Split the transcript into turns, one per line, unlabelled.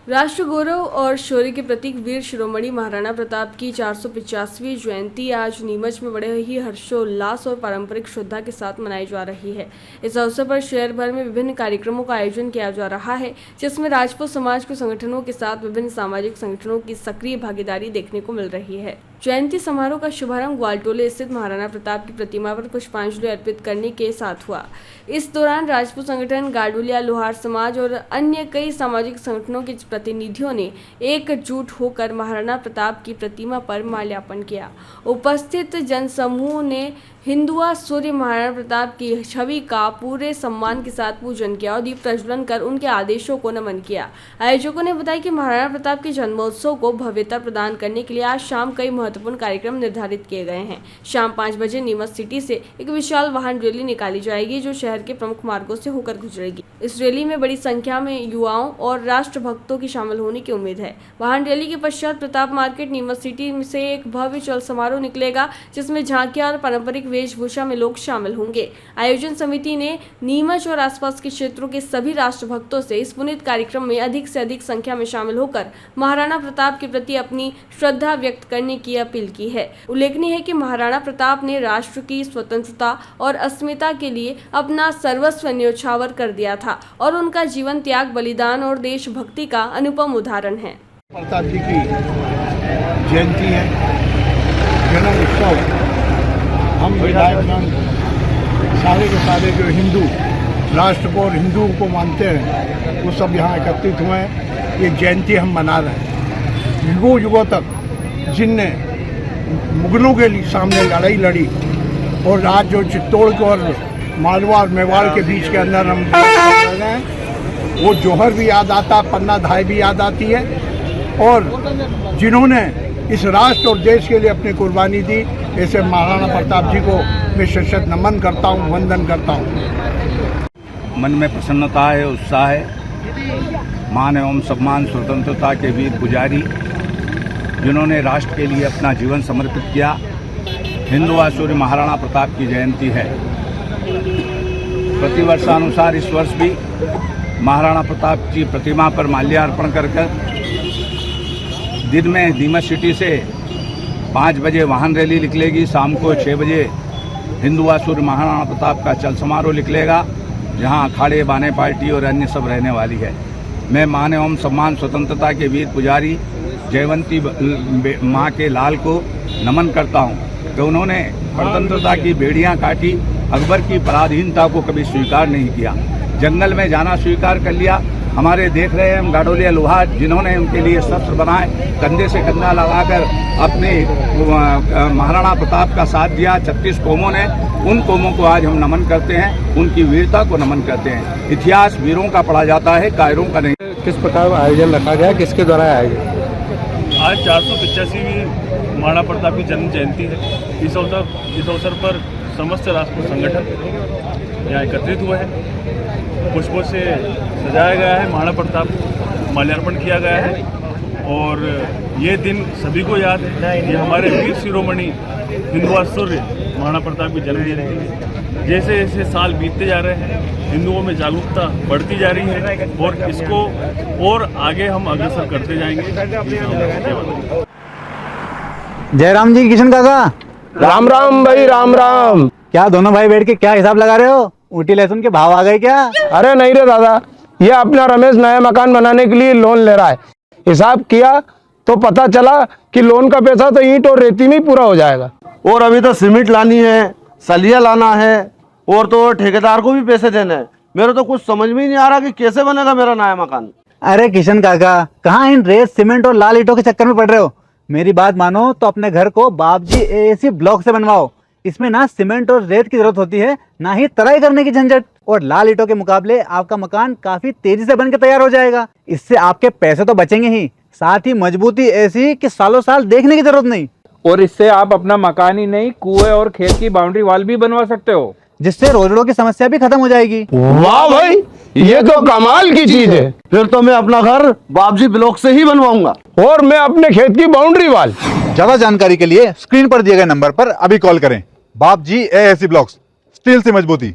राष्ट्र गौरव और शौर्य के प्रतीक वीर शिरोमणि महाराणा प्रताप की 450वीं जयंती आज नीमच में बड़े ही हर्षोल्लास और पारंपरिक श्रद्धा के साथ मनाई जा रही है। इस अवसर पर शहर भर में विभिन्न कार्यक्रमों का आयोजन किया जा रहा है, जिसमें राजपूत समाज के संगठनों के साथ विभिन्न सामाजिक संगठनों की सक्रिय भागीदारी देखने को मिल रही है। जयंती समारोह का शुभारंभ ग्वालटोले स्थित महाराणा प्रताप की प्रतिमा पर पुष्पांजलि अर्पित करने के साथ हुआ। इस दौरान राजपूत संगठन, गाडुलिया लोहार समाज और अन्य कई सामाजिक संगठनों के प्रतिनिधियों ने एकजुट होकर महाराणा प्रताप की प्रतिमा पर माल्यार्पण किया। उपस्थित जनसमूह ने हिंदुआ सूर्य महाराणा प्रताप की छवि का पूरे सम्मान के साथ पूजन किया और दीप प्रज्वलन कर उनके आदेशों को नमन किया। आयोजकों ने बताया कि महाराणा प्रताप के जन्मोत्सव को भव्यता प्रदान करने के लिए आज शाम कई महत्वपूर्ण कार्यक्रम निर्धारित किए गए हैं। शाम 5 बजे नीमच सिटी से एक विशाल वाहन रैली निकाली जाएगी, जो शहर के प्रमुख मार्गों से होकर गुजरेगी। इस रैली में बड़ी संख्या में युवाओं और राष्ट्रभक्तों की शामिल होने की उम्मीद है। वाहन रैली के पश्चात प्रताप मार्केट नीमच सिटी से एक भव्य चल समारोह निकलेगा, जिसमें झांकियां और पारंपरिक वेशभूषा में लोग शामिल होंगे। आयोजन समिति ने नीमच और आसपास के क्षेत्रों के सभी राष्ट्रभक्तों से इस पुनीत कार्यक्रम में अधिक से अधिक संख्या में शामिल होकर महाराणा प्रताप के प्रति अपनी श्रद्धा व्यक्त करने की अपील की है। उल्लेखनीय है कि महाराणा प्रताप ने राष्ट्र की स्वतंत्रता और अस्मिता के लिए अपना सर्वस्व न्योछावर कर दिया था और उनका जीवन त्याग, बलिदान और देशभक्ति का अनुपम उदाहरण है।
प्रताप जी की जयंती है, जन्म उत्सव। हम विधायकगण सारे के सारे जो हिंदू राष्ट्र को और हिंदुओं को मानते हैं, वो सब यहाँ एकत्रित हुए हैं। ये जयंती हम मना रहे हैं। युगों युगों तक जिनने मुगलों के सामने लड़ाई लड़ी और आज जो चित्तौड़ को और मालवा और मेवाड़ के बीच के अंदर हम रह रहे हैं, वो जौहर भी याद आता, पन्ना धाय भी याद आती है। और जिन्होंने इस राष्ट्र और देश के लिए अपनी कुर्बानी दी, ऐसे महाराणा प्रताप जी को मैं शत नमन करता हूँ, वंदन करता हूँ।
मन में प्रसन्नता है, उत्साह है। मान एवं सम्मान स्वतंत्रता के वीर पुजारी, जिन्होंने राष्ट्र के लिए अपना जीवन समर्पित किया। हिंदुआ सूर्य महाराणा प्रताप की जयंती है। प्रतिवर्षानुसार इस वर्ष भी महाराणा प्रताप की प्रतिमा पर माल्यार्पण कर दिन में नीमच सिटी से 5 बजे वाहन रैली निकलेगी। शाम को 6 बजे हिंदुआ सूर्य महाराणा प्रताप का चल समारोह निकलेगा, जहां अखाड़े, बाने पार्टी और अन्य सब रहने वाली है। मैं मान एवं सम्मान स्वतंत्रता के वीर पुजारी जयवंती माँ के लाल को नमन करता हूँ कि उन्होंने स्वतंत्रता की बेड़ियाँ काटी, अकबर की पराधीनता को कभी स्वीकार नहीं किया, जंगल में जाना स्वीकार कर लिया। हमारे देख रहे हैं हम गाडोलिया लोहार, जिन्होंने उनके लिए शस्त्र बनाए, कंधे से कंधा लगाकर अपने महाराणा प्रताप का साथ दिया। 36 कौमों ने, उन कौमों को आज हम नमन करते हैं, उनकी वीरता को नमन करते हैं। इतिहास वीरों का पढ़ा जाता है, कायरों का नहीं।
किस प्रकार आयोजन रखा गया, किसके द्वारा आयोजन?
आज 485वीं महाराणा प्रताप की जन्म जयंती है। इस अवसर पर समस्त राष्ट्रीय संगठन यहाँ एकत्रित हुए हैं। पुष्पों से सजाया गया है, महाराणा प्रताप माल्यार्पण किया गया है और ये दिन सभी को याद है। ये हमारे वीर शिरोमणि हिंदुआ सूर्य महाराणा प्रताप की जन्म जयंती है। जैसे जैसे साल बीतते जा रहे हैं, हिंदुओं में जागरूकता बढ़ती जा रही है और इसको और आगे हम अग्रसर करते जाएंगे।
जयराम जी, किशन काका,
राम राम भाई, राम राम।
क्या दोनों भाई बैठ के क्या हिसाब लगा रहे हो? ऊटी लहसुन के भाव आ गए क्या?
अरे नहीं रे दादा, ये अपना रमेश नया मकान बनाने के लिए लोन ले रहा है। हिसाब किया तो पता चला कि लोन का पैसा तो ईंट और रेती में ही पूरा हो जाएगा।
और अभी तो सीमेंट लानी है, सलिया लाना है और तो ठेकेदार को भी पैसे देने हैं। मेरे तो कुछ समझ में ही नहीं आ रहा कि कैसे बनेगा मेरा नया मकान।
अरे किशन काका, कहाँ इन रेत, सीमेंट और लाल ईंटों के चक्कर में पड़ रहे हो? मेरी बात मानो तो अपने घर को बाबजी एएसी ब्लॉक से बनवाओ। इसमें ना सीमेंट और रेत की जरूरत होती है, ना ही तराई करने की झंझट। और लाल ईंटों के मुकाबले आपका मकान काफी तेजी से बनकर तैयार हो जाएगा। इससे आपके पैसे तो बचेंगे ही, साथ ही मजबूती ऐसी कि सालों साल देखने की जरूरत नहीं।
और इससे आप अपना मकान ही नहीं, कुएं और खेत की बाउंड्री वॉल भी बनवा सकते हो,
जिससे रोजड़ों की समस्या भी खत्म हो जाएगी।
वाह भाई, ये तो कमाल की चीज है।
फिर तो मैं अपना घर बाबजी ब्लॉक से ही बनवाऊंगा
और मैं अपने खेत की बाउंड्री वाल।
ज्यादा जानकारी के लिए स्क्रीन पर दिए गए नंबर पर अभी कॉल करें। बाबजी एएसी ब्लॉक्स, स्टील से मजबूती।